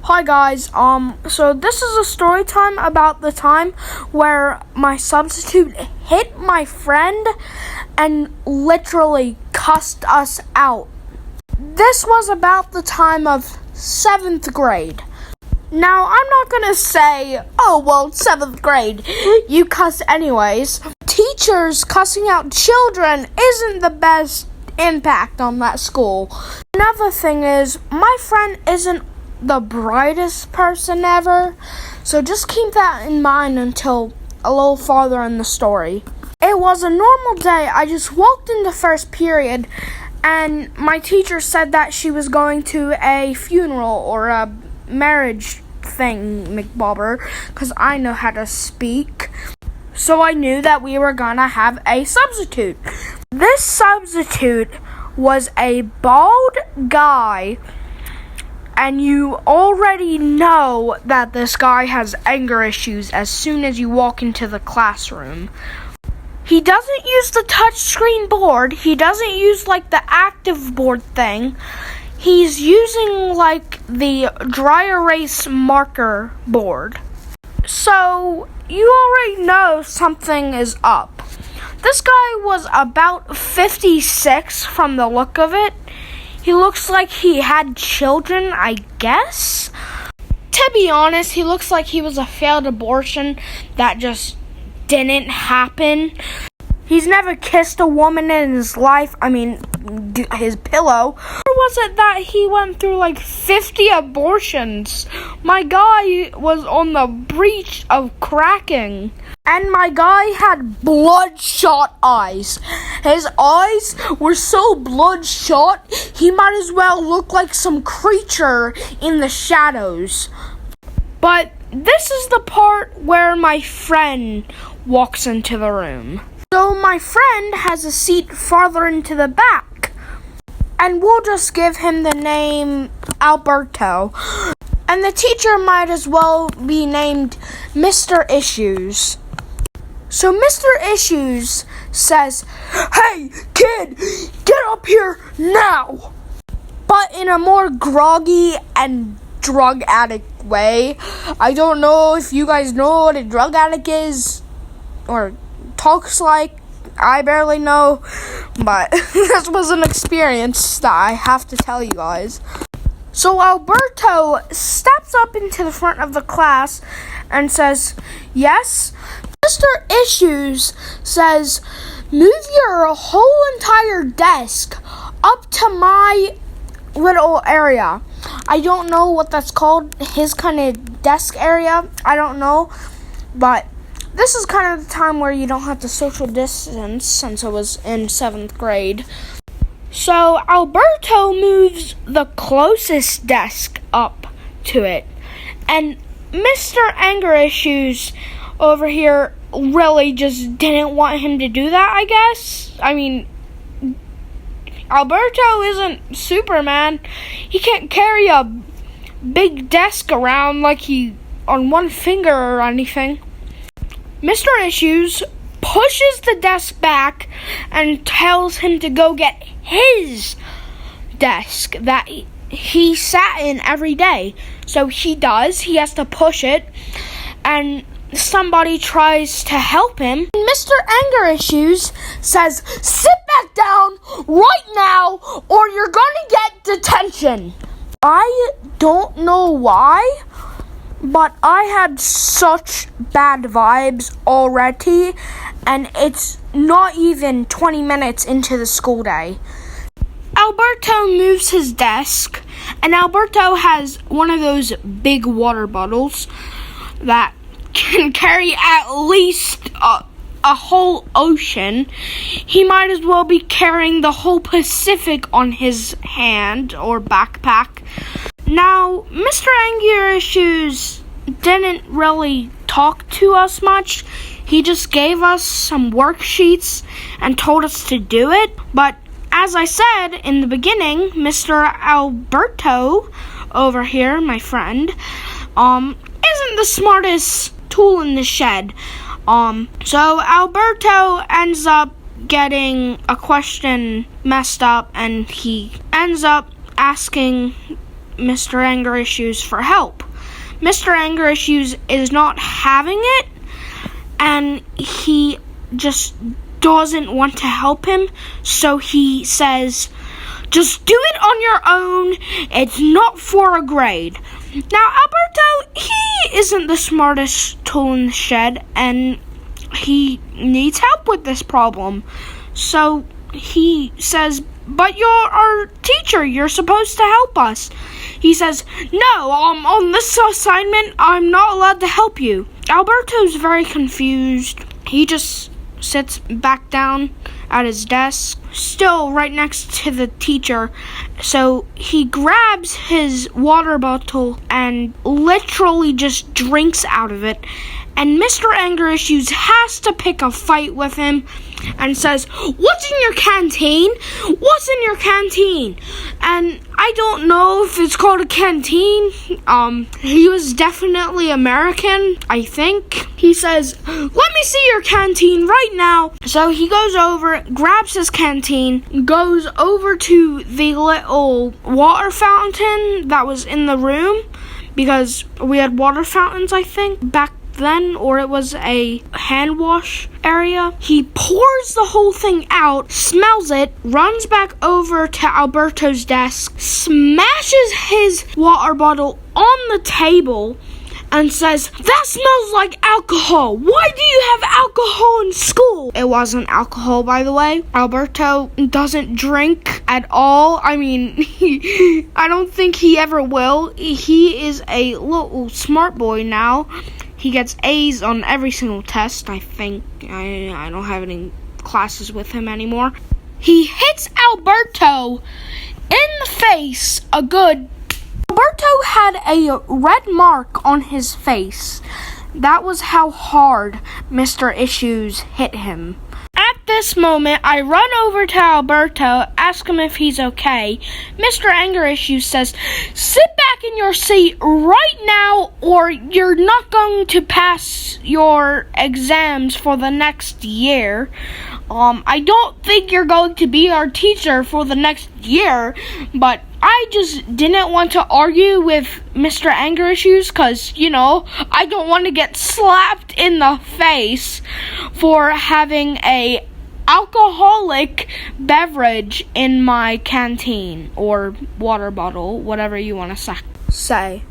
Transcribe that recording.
Hi guys, so this is a story time about the time where my substitute hit my friend and literally cussed us out. This was about the time of 7th grade. Now, I'm not gonna say, oh, well, 7th grade, you cuss anyways. Teachers cussing out children isn't the best impact on that school. Another thing is, my friend isn't the brightest person ever, so just keep that in mind until a little farther in the story. It was a normal day. I just walked into first period and my teacher said that she was going to a funeral or a marriage thing, McBobber, because I know how to speak. So I knew that we were gonna have a substitute. This substitute was a bald guy, and you already know that this guy has anger issues as soon as you walk into the classroom. He doesn't use the touchscreen board. He doesn't use like the active board thing. He's using like the dry erase marker board. So you already know something is up. This guy was about 56 from the look of it. He looks like he had children, I guess. To be honest, he looks like he was a failed abortion that just didn't happen. He's never kissed a woman in his life. His pillow. Or was it that he went through like 50 abortions? My guy was on the breach of cracking. And my guy had bloodshot eyes. His eyes were so bloodshot, he might as well look like some creature in the shadows. But this is the part where my friend walks into the room. So my friend has a seat farther into the back. And we'll just give him the name Alberto. And the teacher might as well be named Mr. Issues. So Mr. Issues says, "Hey, kid, get up here now!" But in a more groggy and drug addict way. I don't know if you guys know what a drug addict is or talks like. I barely know, but this was an experience that I have to tell you guys. So Alberto steps up into the front of the class and says, "Yes?" Mr. Issues says, "Move your whole entire desk up to my little area." I don't know what that's called, his kind of desk area. I don't know, but this is kind of the time where you don't have to social distance since I was in 7th grade. So Alberto moves the closest desk up to it. And Mr. Anger Issues over here really just didn't want him to do that, I guess. Alberto isn't Superman. He can't carry a big desk around like he on one finger or anything. Mr. Issues pushes the desk back and tells him to go get his desk that he sat in every day. So he does. He has to push it, and somebody tries to help him. Mr. Anger Issues says, "Sit back down right now or you're gonna get detention." I don't know why, but I had such bad vibes already, and it's not even 20 minutes into the school day. Alberto moves his desk, and Alberto has one of those big water bottles that can carry at least a whole ocean. He might as well be carrying the whole Pacific on his hand or backpack. Now, Mr. Anger Issues didn't really talk to us much. He just gave us some worksheets and told us to do it. But as I said in the beginning, Mr. Alberto over here, my friend, isn't the smartest tool in the shed. So Alberto ends up getting a question messed up, and he ends up asking Mr. Anger Issues for help. Mr. Anger Issues is not having it, and he just doesn't want to help him, so he says, just do it on your own. It's not for a grade. Now, Alberto, he isn't the smartest tool in the shed, and he needs help with this problem. So he says, but you're our teacher. You're supposed to help us. He says, no, on this assignment, I'm not allowed to help you. Alberto's very confused. He just sits back down at his desk, still right next to the teacher. So he grabs his water bottle and literally just drinks out of it. And Mr. Anger Issues has to pick a fight with him and says, what's in your canteen? What's in your canteen? And I don't know if it's called a canteen. He was definitely American, I think. He says, let me see your canteen right now. So he goes over, grabs his canteen, goes over to the little water fountain that was in the room, because we had water fountains, I think, back then, or it was a hand wash area. He pours the whole thing out, smells it, runs back over to Alberto's desk, smashes his water bottle on the table, and says, that smells like alcohol. Why do you have alcohol in school? It wasn't alcohol, by the way. Alberto doesn't drink at all. I mean, I don't think he ever will. He is a little smart boy now. He gets A's on every single test, I think. I don't have any classes with him anymore. He hits Alberto in the face a good... Alberto had a red mark on his face. That was how hard Mr. Issues hit him. At this moment, I run over to Alberto, ask him if he's okay. Mr. Anger Issues says, sit back in your seat right now, or you're not going to pass your exams for the next year. I don't think you're going to be our teacher for the next year, but I just didn't want to argue with Mr. Anger Issues because, I don't want to get slapped in the face for having a alcoholic beverage in my canteen or water bottle, whatever you want to say.